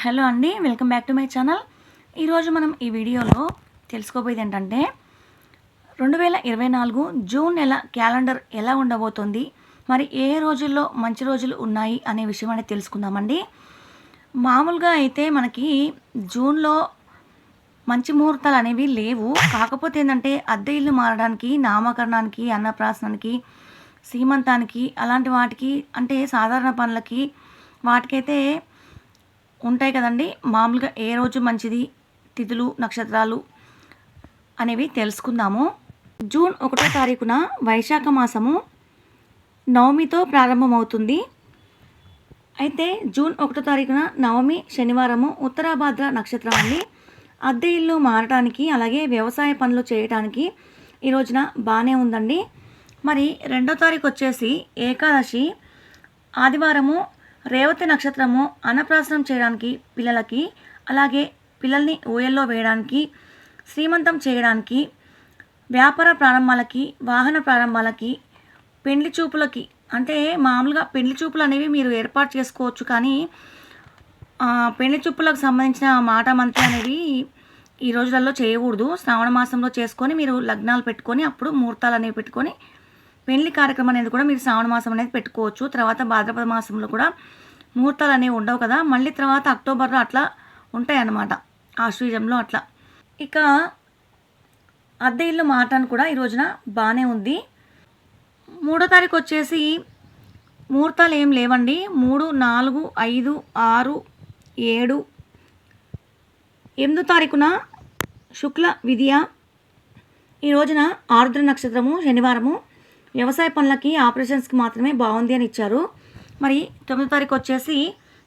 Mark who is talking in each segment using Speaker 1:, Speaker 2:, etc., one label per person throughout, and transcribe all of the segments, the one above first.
Speaker 1: Hello అండి, welcome back to my channel. ఈరోజు మనం ఈ వీడియోలో తెలుసుకోబోయేది ఏంటంటే 2024 జూన్ నెల క్యాలెండర్ ఎలా ఉండబోతుంది, మరి ఏ రోజుల్లో మంచి రోజులు ఉన్నాయి అనే విషయం అనేది తెలుసుకుందామండి. మామూలుగా అయితే మనకి జూన్లో మంచి ముహూర్తాలు అనేవి లేవు. కాకపోతే ఏంటంటే అద్దె ఇల్లు మారడానికి, నామకరణానికి, అన్నప్రాసనానికి, సీమంతానికి అలాంటి వాటికి అంటే సాధారణ పనులకి వాటికైతే ఉంటాయి కదండి. మామూలుగా ఏ రోజు మంచిది, తిథులు నక్షత్రాలు అనేవి తెలుసుకుందాము. జూన్ 1వ తారీఖున వైశాఖ మాసము నవమితో ప్రారంభమవుతుంది. అయితే జూన్ 1వ తారీఖున నవమి శనివారము ఉత్తరాభాద్ర నక్షత్రం అండి. అద్దె ఇల్లు మారటానికి అలాగే వ్యవసాయ పనులు చేయటానికి ఈ రోజున బాగానే ఉందండి. మరి 2వ తారీఖు వచ్చేసి ఏకాదశి ఆదివారము రేవతి నక్షత్రము అన్నప్రాసనం చేయడానికి పిల్లలకి, అలాగే పిల్లల్ని ఊయల్లో వేయడానికి, శ్రీమంతం చేయడానికి, వ్యాపార ప్రారంభాలకి, వాహన ప్రారంభాలకి, పెండ్లి చూపులకి అంటే మామూలుగా పెండ్లి చూపులు అనేవి మీరు ఏర్పాటు చేసుకోవచ్చు. కానీ పెండ్లి చూపులకు సంబంధించిన మాట మంత్రి అనేవి ఈ రోజులలో చేయకూడదు. శ్రావణ మాసంలో చేసుకొని మీరు లగ్నాలు పెట్టుకొని అప్పుడు ముహూర్తాలు అనేవి పెట్టుకొని పెళ్లి కార్యక్రమం అనేది కూడా మీరు శ్రావణ మాసం అనేది పెట్టుకోవచ్చు. తర్వాత భాద్రపద మాసంలో కూడా ముహూర్తాలు అనేవి ఉండవు కదా, మళ్ళీ తర్వాత అక్టోబర్లో అట్లా ఉంటాయి అన్నమాట, ఆశ్వీజంలో అట్లా. ఇక అద్దె ఇల్లు మారటానికి కూడా ఈ రోజున బాగానే ఉంది. 3వ తారీఖు వచ్చేసి ముహూర్తాలు ఏం లేవండి. 3, 4, 5, 6, 7, 8వ తారీఖున శుక్ల విధియ. ఈ రోజున ఆరుద్ర నక్షత్రము శనివారము వ్యవసాయ పనులకి, ఆపరేషన్స్కి మాత్రమే బాగుంది అని ఇచ్చారు. మరి 9వ తారీఖు వచ్చేసి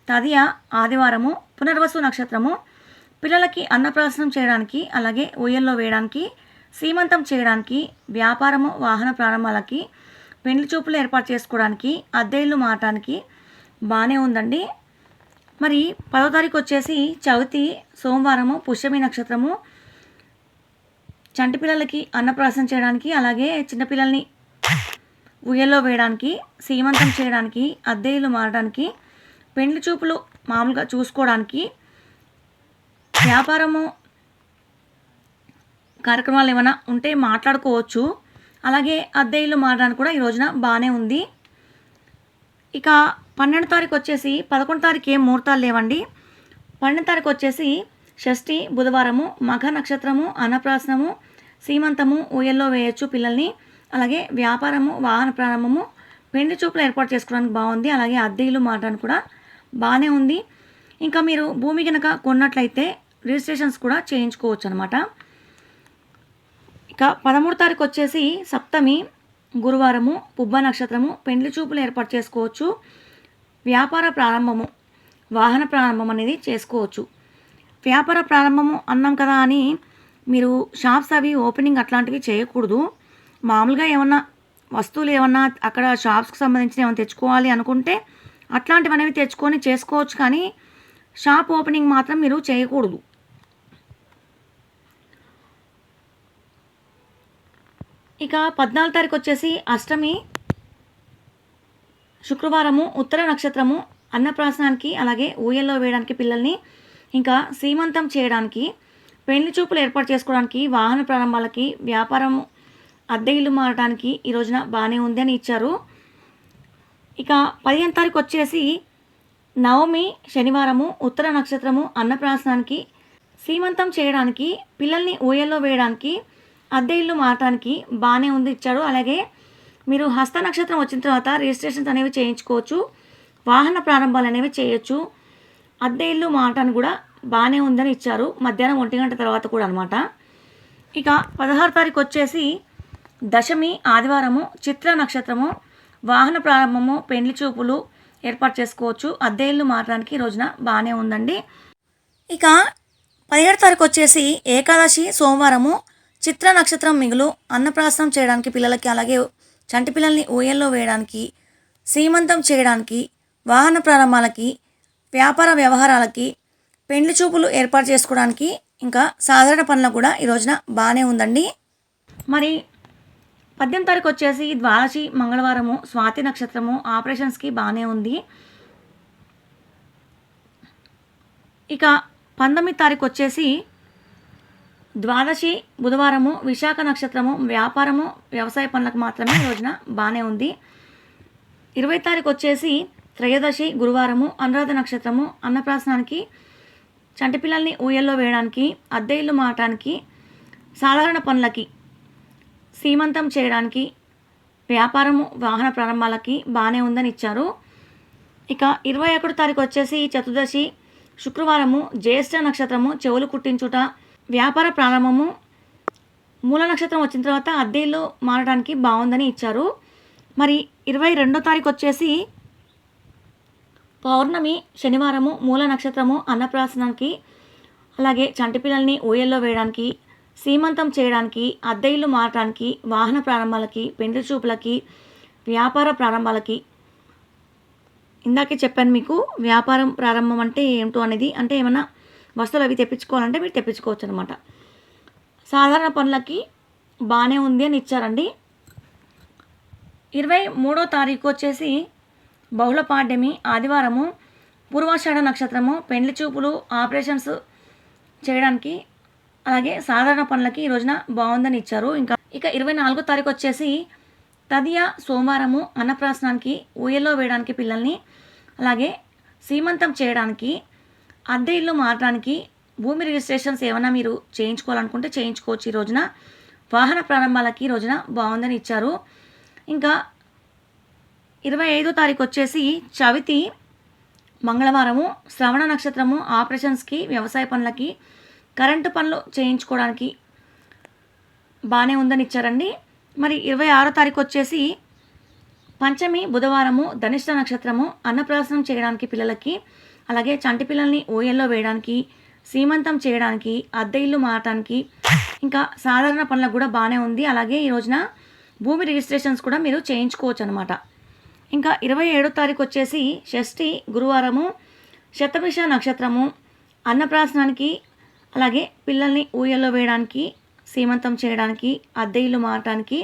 Speaker 1: తదియ ఆదివారము పునర్వసు నక్షత్రము పిల్లలకి అన్నప్రాసనం చేయడానికి, అలాగే ఊయల్లో వేయడానికి, సీమంతం చేయడానికి, వ్యాపారము వాహన ప్రారంభాలకి, పెండ్లి చూపులు ఏర్పాటు చేసుకోవడానికి, అద్దె ఇల్లు మారటానికి బాగానే ఉందండి. మరి 10వ తారీఖు వచ్చేసి చవితి సోమవారము పుష్యమి నక్షత్రము చంటి పిల్లలకి అన్నప్రాసనం చేయడానికి, అలాగే చిన్నపిల్లల్ని ఉయ్యల్లో వేయడానికి, సీమంతం చేయడానికి, అద్దె ఇల్లు మారడానికి, పెండ్లి చూపులు మామూలుగా చూసుకోవడానికి, వ్యాపారము కార్యక్రమాలు ఏమైనా ఉంటే మాట్లాడుకోవచ్చు. అలాగే అద్దె ఇల్లు మారడానికి కూడా ఈ రోజున బాగానే ఉంది. ఇక 12వ తారీఖు వచ్చేసి 11వ తారీఖు ఏం ముహూర్తాలు లేవండి. 12వ తారీఖు వచ్చేసి షష్ఠి బుధవారము మఘ నక్షత్రము అన్నప్రాసనము, సీమంతము, ఊయల్లో వేయచ్చు పిల్లల్ని, అలాగే వ్యాపారము వాహన ప్రారంభము, పెండ్లి చూపులు ఏర్పాటు చేసుకోవడానికి బాగుంది. అలాగే అద్దె ఇల్లు మారడానికి కూడా బాగానే ఉంది. ఇంకా మీరు భూమి కనుక కొన్నట్లయితే రిజిస్ట్రేషన్స్ కూడా చేయించుకోవచ్చు అనమాట. ఇక 13వ తారీఖు వచ్చేసి సప్తమి గురువారము పుబ్బ నక్షత్రము పెండ్లి చూపులు ఏర్పాటు చేసుకోవచ్చు. వ్యాపార ప్రారంభము వాహన ప్రారంభం అనేది చేసుకోవచ్చు. వ్యాపార ప్రారంభము అన్నాం కదా అని మీరు షాప్స్ అవి ఓపెనింగ్ అట్లాంటివి చేయకూడదు. మామూలుగా ఏమన్నా వస్తువులు ఏమన్నా అక్కడ షాప్స్కి సంబంధించిన ఏమైనా తెచ్చుకోవాలి అనుకుంటే అట్లాంటివి అనేవి తెచ్చుకొని చేసుకోవచ్చు, కానీ షాప్ ఓపెనింగ్ మాత్రం మీరు చేయకూడదు. ఇక 14వ తారీఖు వచ్చేసి అష్టమి శుక్రవారము ఉత్తర నక్షత్రము అన్నప్రాసనానికి, అలాగే ఊయల్లో వేయడానికి పిల్లల్ని, ఇంకా సీమంతం చేయడానికి, పెళ్లి చూపులు ఏర్పాటు చేసుకోవడానికి, వాహన ప్రారంభాలకి, వ్యాపారము అద్దె ఇల్లు మారడానికి ఈ రోజున బాగానే ఉంది అని ఇచ్చారు. ఇక 15వ తారీఖు వచ్చేసి నవమి శనివారము ఉత్తర నక్షత్రము అన్నప్రాసనానికి, సీమంతం చేయడానికి, పిల్లల్ని ఊయల్లో వేయడానికి, అద్దె ఇల్లు మారటానికి బాగానే ఉంది ఇచ్చారు. అలాగే మీరు హస్త నక్షత్రం వచ్చిన తర్వాత రిజిస్ట్రేషన్స్ అనేవి చేయించుకోవచ్చు, వాహన ప్రారంభాలు అనేవి చేయొచ్చు. అద్దె ఇల్లు మారటానికి కూడా బాగానే ఉందని ఇచ్చారు, మధ్యాహ్నం 1 గంట తర్వాత కూడా అనమాట. ఇక 16వ తారీఖు వచ్చేసి దశమి ఆదివారము చిత్ర నక్షత్రము వాహన ప్రారంభము, పెండ్లి చూపులు ఏర్పాటు చేసుకోవచ్చు. అద్దె ఇల్లు మారడానికి ఈ రోజున బాగానే ఉందండి. ఇక 17వ తారీఖు వచ్చేసి ఏకాదశి సోమవారము చిత్ర నక్షత్రం మిగులు అన్నప్రాసనం చేయడానికి పిల్లలకి, అలాగే చంటి పిల్లల్ని ఊయల్లో వేయడానికి, సీమంతం చేయడానికి, వాహన ప్రారంభాలకి, వ్యాపార వ్యవహారాలకి, పెండ్లి చూపులు ఏర్పాటు చేసుకోవడానికి, ఇంకా సాధారణ పనులకు కూడా ఈ రోజున బాగానే ఉందండి. మరి 18వ తారీఖు వచ్చేసి ద్వాదశి మంగళవారము స్వాతి నక్షత్రము ఆపరేషన్స్కి బాగానే ఉంది. ఇక 19 తారీఖు వచ్చేసి ద్వాదశి బుధవారము, విశాఖ నక్షత్రము, వ్యాపారము వ్యవసాయ పనులకు మాత్రమే ఈ రోజున బాగానే ఉంది. 20 తారీఖు వచ్చేసి త్రయోదశి గురువారము, అనురాధ నక్షత్రము, అన్నప్రాసనానికి, చంటి పిల్లల్ని ఊయల్లో వేయడానికి, అద్దె ఇల్లు మారటానికి, సాధారణ పనులకి, సీమంతం చేయడానికి, వ్యాపారము వాహన ప్రారంభాలకి బాగానే ఉందని ఇచ్చారు. ఇక 21 తారీఖు వచ్చేసి చతుర్దశి శుక్రవారము, జ్యేష్ఠ నక్షత్రము, చెవులు కుట్టించుట, వ్యాపార ప్రారంభము, మూల నక్షత్రం వచ్చిన తర్వాత అద్దె ఇల్లు మారడానికి బాగుందని ఇచ్చారు. మరి 22 తారీఖు వచ్చేసి పౌర్ణమి శనివారము, మూల నక్షత్రము, అన్నప్రాసనానికి, అలాగే చంటి పిల్లల్ని ఊయల్లో వేయడానికి, సీమంతం చేయడానికి, అద్దె ఇల్లు మారటానికి, వాహన ప్రారంభాలకి, పెండ్లి చూపులకి, వ్యాపార ప్రారంభాలకి. ఇందాకే చెప్పాను మీకు వ్యాపారం ప్రారంభం అంటే ఏమిటో అనేది. అంటే ఏమన్నా వస్తువులు అవి తెప్పించుకోవాలంటే మీరు తెప్పించుకోవచ్చు అనమాట. సాధారణ పనులకి బాగానే ఉంది అని ఇచ్చారండి. 23వ తారీఖు వచ్చేసి బహుళపాడ్యమి ఆదివారము, పూర్వాషాఢ నక్షత్రము, పెండ్లి చూపులు, ఆపరేషన్స్ చేయడానికి, అలాగే సాధారణ పనులకి ఈ రోజున బాగుందని ఇచ్చారు. ఇక 24వ తారీఖు వచ్చేసి తదియ సోమవారము, అన్నప్రాసనానికి, ఊయల్లో వేయడానికి పిల్లల్ని, అలాగే సీమంతం చేయడానికి, అద్దె ఇల్లు మారడానికి, భూమి రిజిస్ట్రేషన్స్ ఏమైనా మీరు చేయించుకోవాలనుకుంటే చేయించుకోవచ్చు ఈ రోజున. వాహన ప్రారంభాలకి ఈ రోజున బాగుందని ఇచ్చారు. ఇంకా 25వ తారీఖు వచ్చేసి చవితి మంగళవారము, శ్రవణ నక్షత్రము, ఆపరేషన్స్కి, వ్యవసాయ పనులకి, కరెంటు పనులు చేయించుకోవడానికి బాగానే ఉందని ఇచ్చారండి. మరి 26వ తారీఖు వచ్చేసి పంచమి బుధవారము, ధనిష్ట నక్షత్రము, అన్నప్రాసనం చేయడానికి పిల్లలకి, అలాగే చంటి పిల్లల్ని ఊయల్లో వేయడానికి, సీమంతం చేయడానికి, అద్దె ఇల్లు మారటానికి, ఇంకా సాధారణ పనులకు కూడా బాగానే ఉంది. అలాగే ఈ రోజున భూమి రిజిస్ట్రేషన్స్ కూడా మీరు చేయించుకోవచ్చు అనమాట. ఇంకా 27వ తారీఖు వచ్చేసి షష్ఠి గురువారము, శతభిష నక్షత్రము, అన్నప్రాసనానికి, అలాగే పిల్లల్ని ఊయల్లో వేయడానికి, సీమంతం చేయడానికి, అద్దె ఇల్లు మారటానికి,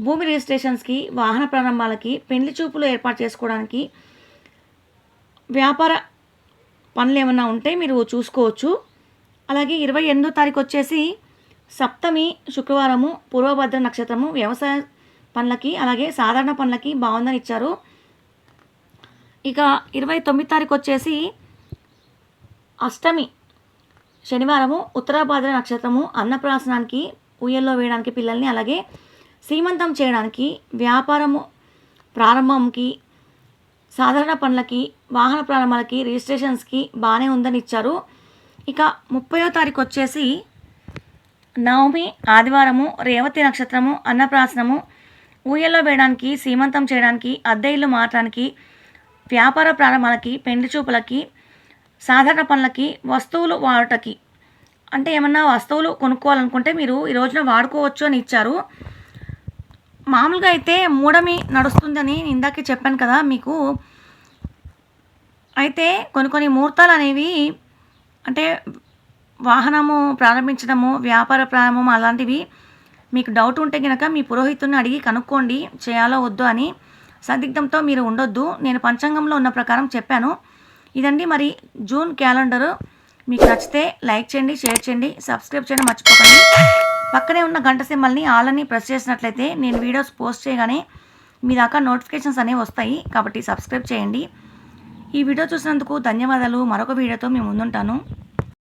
Speaker 1: భూమి రిజిస్ట్రేషన్స్కి, వాహన ప్రారంభాలకి, పెండ్లి చూపులు ఏర్పాటు చేసుకోవడానికి, వ్యాపార పనులు ఏమన్నా ఉంటే మీరు చూసుకోవచ్చు. అలాగే 28వ తారీఖు వచ్చేసి సప్తమి శుక్రవారము, పూర్వభద్ర నక్షత్రము, వ్యవసాయ పనులకి, అలాగే సాధారణ పనులకి బాగుందని ఇచ్చారు. ఇక 29వ తారీఖు వచ్చేసి అష్టమి శనివారము, ఉత్తరాభాద్ర నక్షత్రము, అన్నప్రాసనానికి, ఊయల్లో వేయడానికి పిల్లల్ని, అలాగే సీమంతం చేయడానికి, వ్యాపారము ప్రారంభంకి, సాధారణ పనులకి, వాహన ప్రారంభాలకి, రిజిస్ట్రేషన్స్కి బాగానే ఉందని ఇచ్చారు. ఇక 30వ తారీఖు వచ్చేసి నవమి ఆదివారము, రేవతి నక్షత్రము, అన్నప్రాసనము, ఊయల్లో వేయడానికి, సీమంతం చేయడానికి, అద్దె ఇల్లు మారటానికి, వ్యాపార ప్రారంభాలకి, పెండ్లి చూపులకి, సాధారణ పనులకి, వస్తువులు వాడటకి, అంటే ఏమన్నా వస్తువులు కొనుక్కోవాలనుకుంటే మీరు ఈ రోజున వాడుకోవచ్చు అని ఇచ్చారు. మామూలుగా అయితే మూఢమి నడుస్తుందని ఇందాకే చెప్పాను కదా మీకు. అయితే కొన్ని ముహూర్తాలు అనేవి అంటే వాహనము ప్రారంభించడము, వ్యాపార ప్రారంభం అలాంటివి మీకు డౌట్ ఉంటే కనుక మీ పురోహితుడిని అడిగి కనుక్కోండి చేయాలో వద్దు అని. సందిగ్ధంతో మీరు ఉండొద్దు. నేను పంచాంగంలో ఉన్న ప్రకారం చెప్పాను. ఇదండి మరి జూన్ క్యాలెండరు. మీకు నచ్చితే లైక్ చేయండి, షేర్ చేయండి, సబ్స్క్రైబ్ చేయడం మర్చిపోకండి. పక్కనే ఉన్న గంట సింబల్ని ఆల్ అని ప్రెస్ చేసినట్లయితే నేను వీడియోస్ పోస్ట్ చేయగానే మీ దాకా నోటిఫికేషన్స్ అనేవి వస్తాయి. కాబట్టి సబ్స్క్రైబ్ చేయండి. ఈ వీడియో చూసినందుకు ధన్యవాదాలు. మరొక వీడియోతో మేము ముందుంటాను.